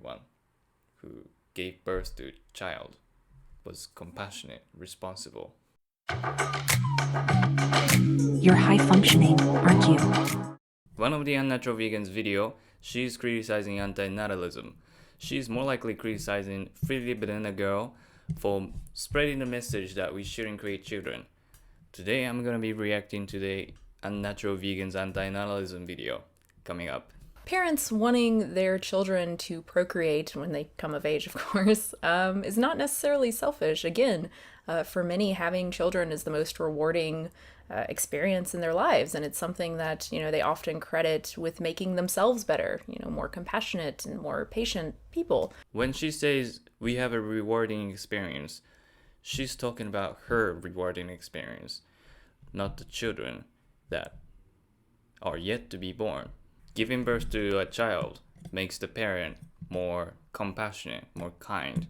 one who gave birth to a child was compassionate, responsible. You're high functioning, aren't you? One of the Unnatural Vegans video, she's criticizing antinatalism. She's more likely criticizing Freely Banana Girl for spreading the message that we shouldn't create children. Today I'm gonna be reacting to the Unnatural Vegans antinatalism video coming up. Parents wanting their children to procreate when they come of age, of course, is not necessarily selfish. Again, for many, having children is the most rewarding experience in their lives, and it's something that, they often credit with making themselves better, more compassionate and more patient people. When she says we have a rewarding experience, she's talking about her rewarding experience, not the children that are yet to be born. Giving birth to a child makes the parent more compassionate, more kind.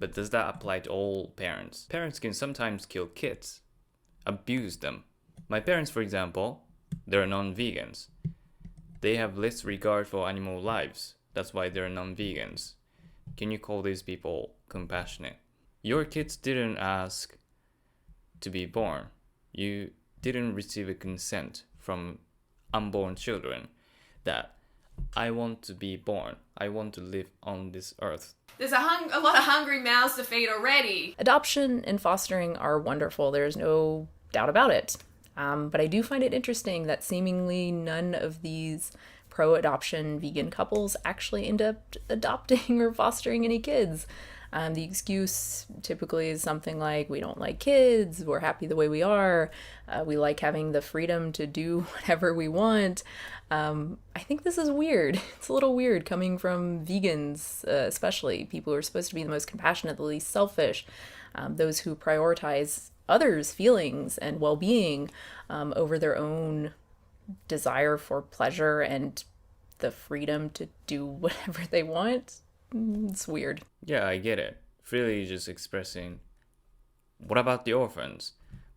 But does that apply to all parents? Parents can sometimes kill kids, abuse them. My parents, for example, they're non-vegans. They have less regard for animal lives. That's why they're non-vegans. Can you call these people compassionate? Your kids didn't ask to be born. You didn't receive a consent from unborn children that I want to be born. I want to live on this earth. There's a lot of hungry mouths to feed already. Adoption and fostering are wonderful. There's no doubt about it. But I do find it interesting that seemingly none of these pro-adoption vegan couples actually end up adopting or fostering any kids. The excuse typically is something like, we don't like kids, we're happy the way we are, we like having the freedom to do whatever we want. I think this is weird. It's a little weird coming from vegans, especially people who are supposed to be the most compassionate, the least selfish, those who prioritize others' feelings and well-being over their own desire for pleasure and the freedom to do whatever they want. It's weird. Yeah, I get it. Freely just expressing, what about the orphans?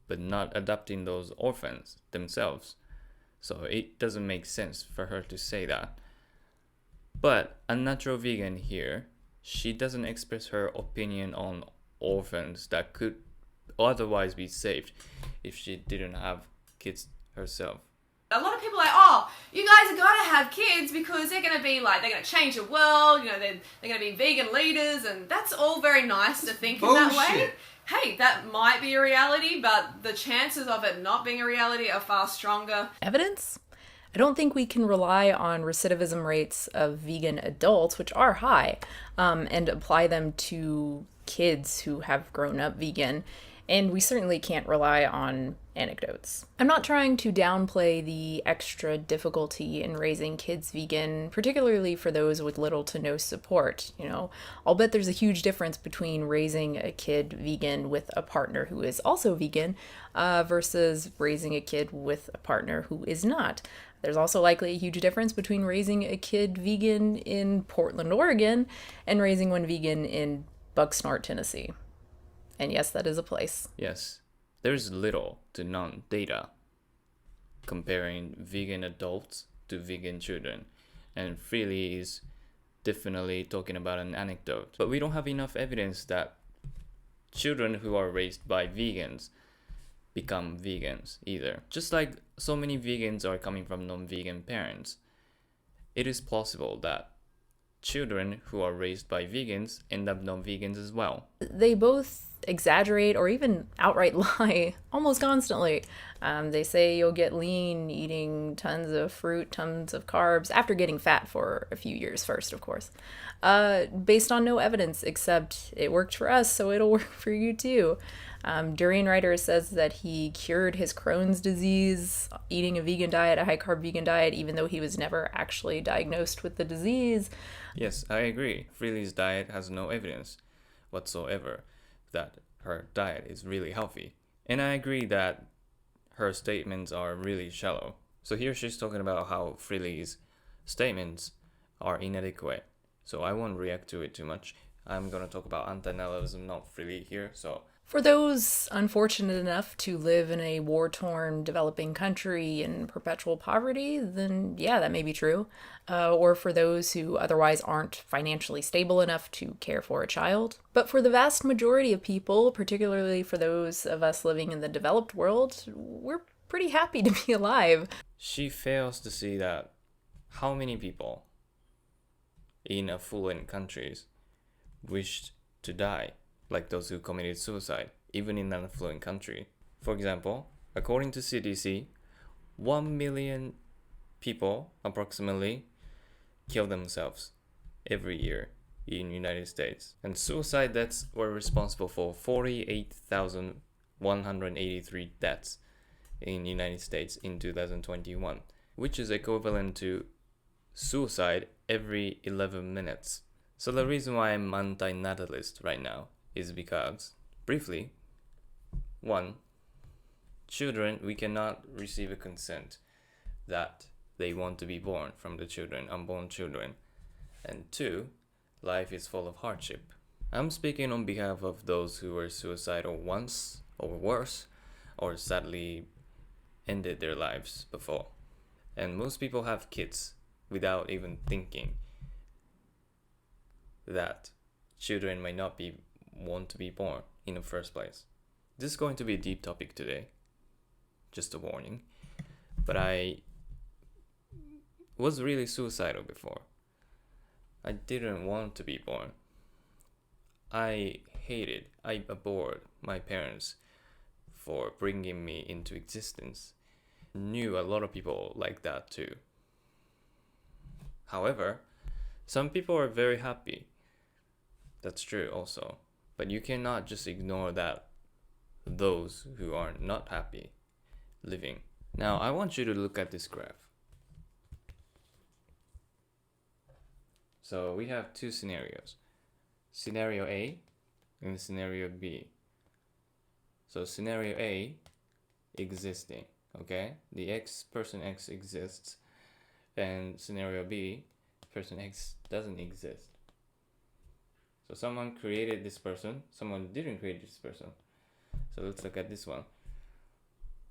But not adopting those orphans themselves. So it doesn't make sense for her to say that. But Unnatural Vegan here, she doesn't express her opinion on orphans that could otherwise be saved if she didn't have kids herself. A lot of people are like, oh, you guys are gotta have kids because they're gonna be like, they're gonna change the world, they're gonna be vegan leaders, and that's all very nice to think in that way. Hey, that might be a reality, but the chances of it not being a reality are far stronger. Evidence? I don't think we can rely on recidivism rates of vegan adults, which are high, and apply them to kids who have grown up vegan. And we certainly can't rely on anecdotes. I'm not trying to downplay the extra difficulty in raising kids vegan, particularly for those with little to no support. I'll bet there's a huge difference between raising a kid vegan with a partner who is also vegan versus raising a kid with a partner who is not. There's also likely a huge difference between raising a kid vegan in Portland, Oregon, and raising one vegan in Bucksnort, Tennessee. And yes, that is a place. Yes, there's little to none data comparing vegan adults to vegan children. And Freely is definitely talking about an anecdote. But we don't have enough evidence that children who are raised by vegans become vegans either. Just like so many vegans are coming from non-vegan parents, it is possible that children who are raised by vegans end up non-vegans as well. They both exaggerate or even outright lie almost constantly. They say you'll get lean eating tons of fruit, tons of carbs, after getting fat for a few years first, of course, based on no evidence except it worked for us, so it'll work for you too. Durian Writer says that he cured his Crohn's disease eating a vegan diet, a high-carb vegan diet, even though he was never actually diagnosed with the disease. Yes, I agree. Freely's diet has no evidence whatsoever that her diet is really healthy. And I agree that her statements are really shallow. So here she's talking about how Freely's statements are inadequate. So I won't react to it too much. I'm gonna talk about antinatalism, not Freely here. So For those unfortunate enough to live in a war-torn developing country in perpetual poverty, then yeah, that may be true. Or for those who otherwise aren't financially stable enough to care for a child. But for the vast majority of people, particularly for those of us living in the developed world, we're pretty happy to be alive. She fails to see that how many people in affluent countries wished to die, like those who committed suicide, even in an affluent country. For example, according to CDC, 1 million people approximately kill themselves every year in the United States. And suicide deaths were responsible for 48,183 deaths in the United States in 2021, which is equivalent to suicide every 11 minutes. So the reason why I'm anti-natalist right now is because, briefly, 1, children, we cannot receive a consent that they want to be born from the children, unborn children. And 2, life is full of hardship. I'm speaking on behalf of those who were suicidal once or worse, or sadly ended their lives before. And most people have kids without even thinking that children might not want to be born in the first place. This is going to be a deep topic today, just a warning. But I was really suicidal before. I didn't want to be born. I abhorred my parents for bringing me into existence. Knew a lot of people like that too. However, some people are very happy. That's true also. But you cannot just ignore that those who are not happy living. Now, I want you to look at this graph. So we have two scenarios. Scenario A and scenario B. So scenario A, existing, okay? The person X exists. And scenario B, person X doesn't exist. So someone created this person, someone didn't create this person. So let's look at this one.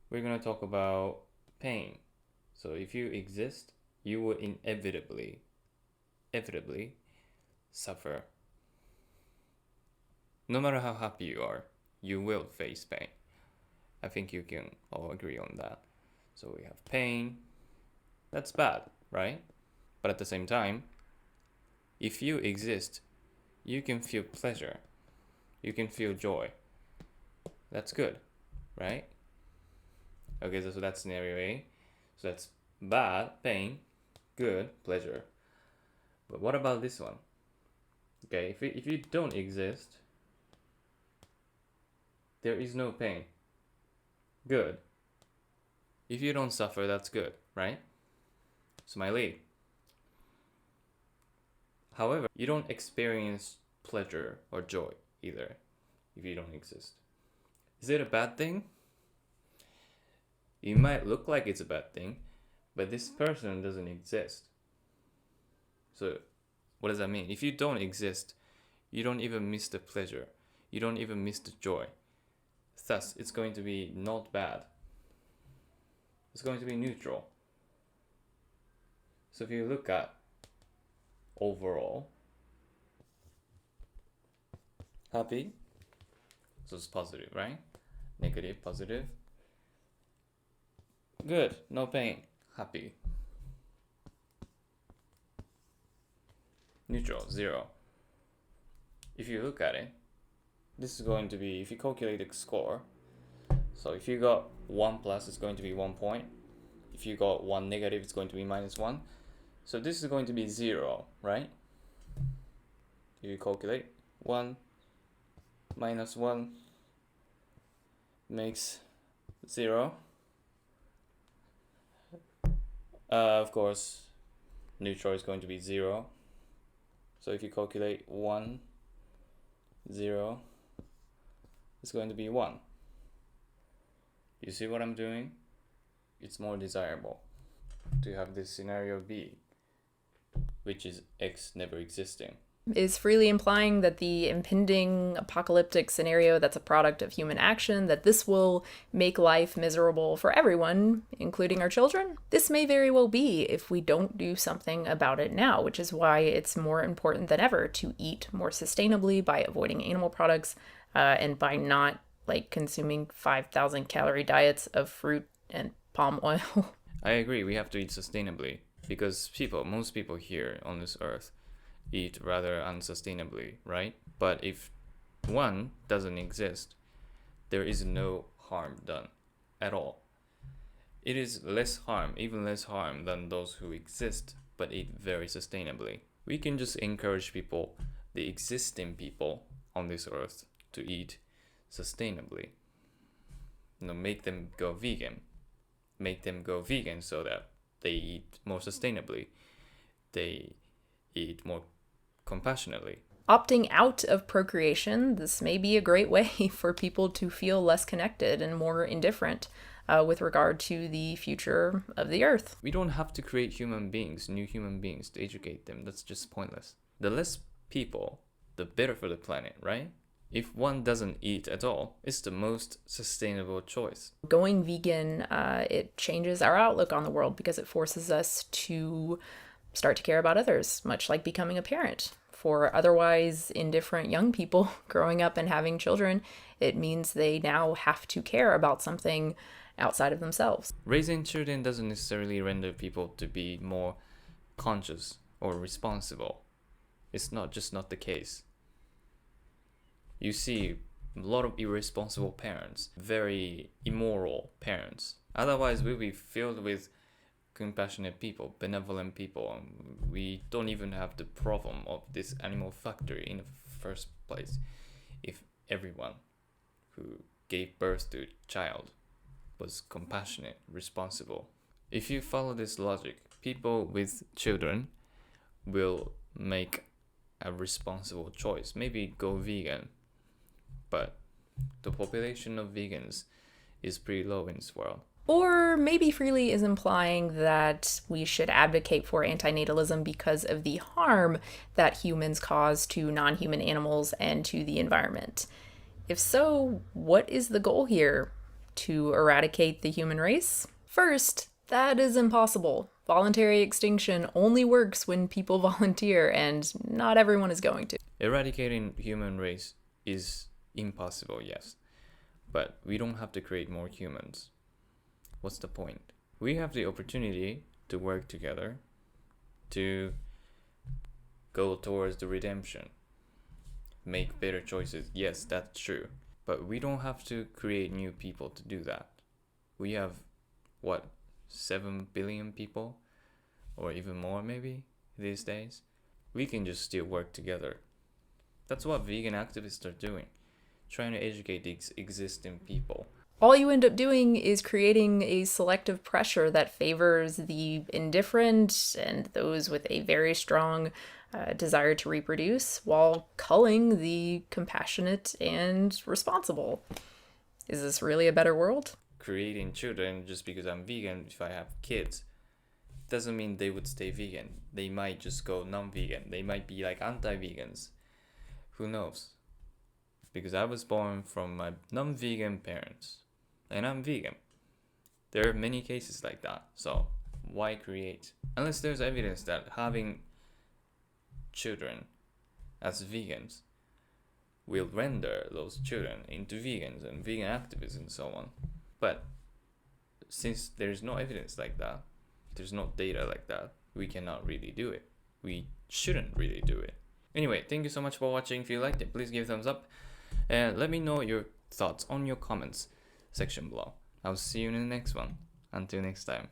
We're going to talk about pain. So if you exist, you will inevitably suffer. No matter how happy you are, you will face pain. I think you can all agree on that. So we have pain. That's bad, right? But at the same time, if you exist, you can feel pleasure. You can feel joy. That's good, right? Okay, so that's scenario A. So that's bad, pain, good, pleasure. But what about this one? Okay, if you don't exist, there is no pain. Good. If you don't suffer, that's good, right? Smiley. However, you don't experience pleasure or joy either if you don't exist. Is it a bad thing? It might look like it's a bad thing, but this person doesn't exist. So what does that mean? If you don't exist, you don't even miss the pleasure. You don't even miss the joy. Thus, it's going to be not bad. It's going to be neutral. So if you look at overall, happy, so it's positive, right? Negative, positive. Good, no pain, happy. Neutral, 0. If you look at it, this is going to be, if you calculate the score, so if you got 1 plus, it's going to be 1 point. If you got 1 negative, it's going to be -1. So this is going to be 0, right? You calculate 1 minus 1 makes 0. Of course, neutral is going to be 0. So if you calculate 1, 0, it's going to be 1. You see what I'm doing? It's more desirable to have this scenario B, which is X never existing. is freely implying that the impending apocalyptic scenario that's a product of human action, that this will make life miserable for everyone, including our children? This may very well be if we don't do something about it now, which is why it's more important than ever to eat more sustainably by avoiding animal products and by not consuming 5,000 calorie diets of fruit and palm oil. I agree, we have to eat sustainably because most people here on this earth eat rather unsustainably, right? But if one doesn't exist, there is no harm done at all. It is even less harm than those who exist but eat very sustainably. We can just encourage people, the existing people on this earth, to eat sustainably. Make them go vegan. Make them go vegan so that they eat more sustainably. They eat more compassionately. Opting out of procreation, this may be a great way for people to feel less connected and more indifferent with regard to the future of the earth. We don't have to create new human beings to educate them. That's just pointless. The less people, the better for the planet, right? If one doesn't eat at all, it's the most sustainable choice. Going vegan, it changes our outlook on the world because it forces us to start to care about others, much like becoming a parent. For otherwise indifferent young people growing up and having children, it means they now have to care about something outside of themselves. Raising children doesn't necessarily render people to be more conscious or responsible. It's not the case. You see a lot of irresponsible parents, very immoral parents. Otherwise, we'll be filled with compassionate people, benevolent people, and we don't even have the problem of this animal factory in the first place if everyone who gave birth to a child was compassionate, responsible. If you follow this logic, people with children will make a responsible choice, maybe go vegan, but the population of vegans is pretty low in this world. Or maybe Freely is implying that we should advocate for antinatalism because of the harm that humans cause to non-human animals and to the environment. If so, what is the goal here? To eradicate the human race? First, that is impossible. Voluntary extinction only works when people volunteer, and not everyone is going to. Eradicating human race is impossible, yes, but we don't have to create more humans. What's the point? We have the opportunity to work together to go towards the redemption, make better choices. Yes, that's true, but we don't have to create new people to do that. We have 7 billion people, or even more maybe these days. We can just still work together. That's what vegan activists are doing, trying to educate the existing people. All you end up doing is creating a selective pressure that favors the indifferent and those with a very strong desire to reproduce, while culling the compassionate and responsible. Is this really a better world? Creating children just because I'm vegan, if I have kids, doesn't mean they would stay vegan. They might just go non-vegan. They might be like anti-vegans. Who knows? Because I was born from my non-vegan parents, and I'm vegan. There are many cases like that, so why create? Unless there's evidence that having children as vegans will render those children into vegans and vegan activists and so on. But since there's no evidence like that, there's no data like that, we cannot really do it. We shouldn't really do it. Anyway, thank you so much for watching. If you liked it, please give a thumbs up. And let me know your thoughts on your comments section below. I'll see you in the next one. Until next time.